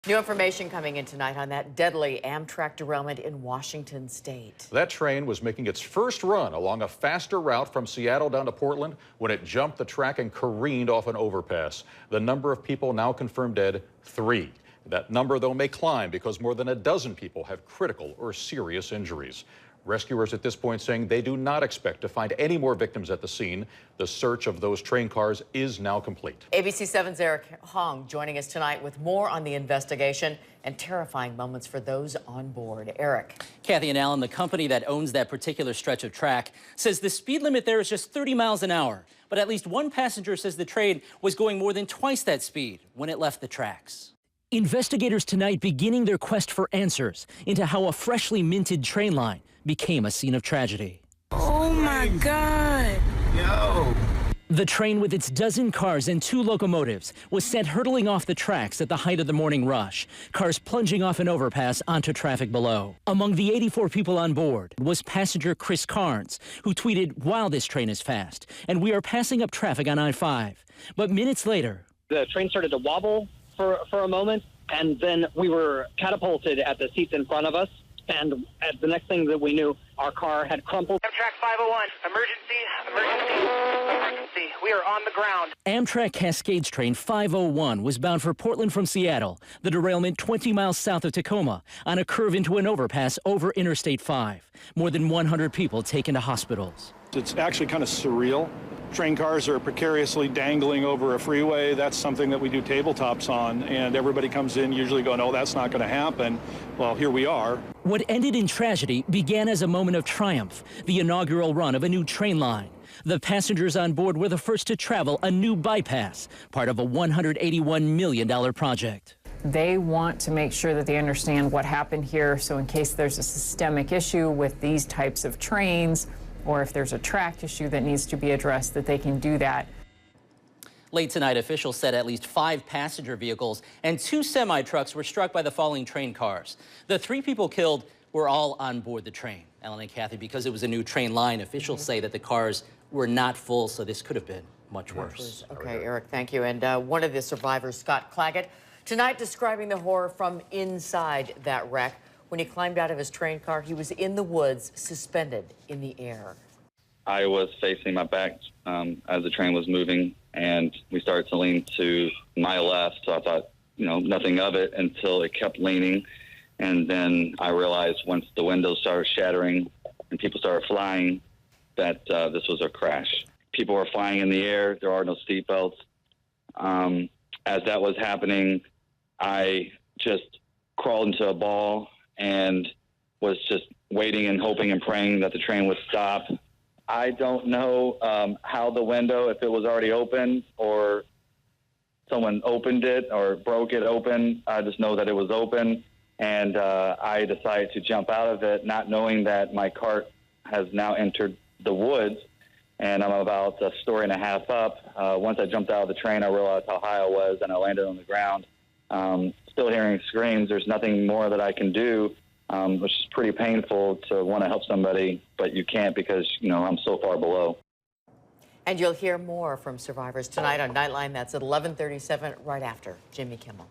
New information coming in tonight on that deadly Amtrak derailment in Washington state. That train was making its first run along a faster route from Seattle down to Portland when it jumped the track and careened off an overpass. The number of people now confirmed dead, 3. That number, though, may climb because more than a dozen people have critical or serious injuries. Rescuers at this point saying they do not expect to find any more victims at the scene. The search of those train cars is now complete. ABC 7's Eric Hong joining us tonight with more on the investigation and terrifying moments for those on board. Eric. Kathy and Alan, the company that owns that particular stretch of track, says the speed limit there is just 30 miles an hour. But at least one passenger says the train was going more than twice that speed when it left the tracks. Investigators tonight beginning their quest for answers into how a freshly minted train line became a scene of tragedy. Oh my God. Yo. The train with its dozen cars and 2 locomotives was sent hurtling off the tracks at the height of the morning rush, cars plunging off an overpass onto traffic below. Among the 84 people on board was passenger Chris Carnes, who tweeted, "Wow, this train is fast, and we are passing up traffic on I-5." But minutes later, the train started to wobble for a moment, and then we were catapulted at the seats in front of us. And at the next thing that we knew, our car had crumpled. Amtrak 501, emergency. We are on the ground. Amtrak Cascades train 501 was bound for Portland from Seattle, the derailment 20 miles south of Tacoma, on a curve into an overpass over Interstate 5. More than 100 people taken to hospitals. It's actually kind of surreal. Train cars are precariously dangling over a freeway. That's something that we do tabletops on, and everybody comes in usually going, "Oh, that's not going to happen." Well, here we are. What ended in tragedy began as a moment of triumph, the inaugural run of a new train line. The passengers on board were the first to travel a new bypass, part of a $181 million project. They want to make sure that they understand what happened here, so in case there's a systemic issue with these types of trains, or if there's a track issue that needs to be addressed, that they can do that. Late tonight, officials said at least 5 passenger vehicles and 2 semi-trucks were struck by the falling train cars. The 3 people killed were all on board the train. Alan and Kathy, because it was a new train line, officials say that the cars were not full, so this could have been much worse. Okay, Eric, thank you. And one of the survivors, Scott Claggett, tonight describing the horror from inside that wreck. When he climbed out of his train car, he was in the woods, suspended in the air. I was facing my back as the train was moving, and we started to lean to my left, so I thought, nothing of it until it kept leaning. And then I realized once the windows started shattering and people started flying that this was a crash. People were flying in the air. There are no seatbelts. As that was happening, I just crawled into a ball and was just waiting and hoping and praying that the train would stop. I don't know how the window, if it was already open or someone opened it or broke it open. I just know that it was open, and I decided to jump out of it, not knowing that my cart has now entered the woods, and I'm about a story and a half up. Once I jumped out of the train, I realized how high I was, and I landed on the ground. Still hearing screams. There's nothing more that I can do, which is pretty painful to want to help somebody, but you can't because, I'm so far below. And you'll hear more from survivors tonight on Nightline. That's at 11:37, right after Jimmy Kimmel.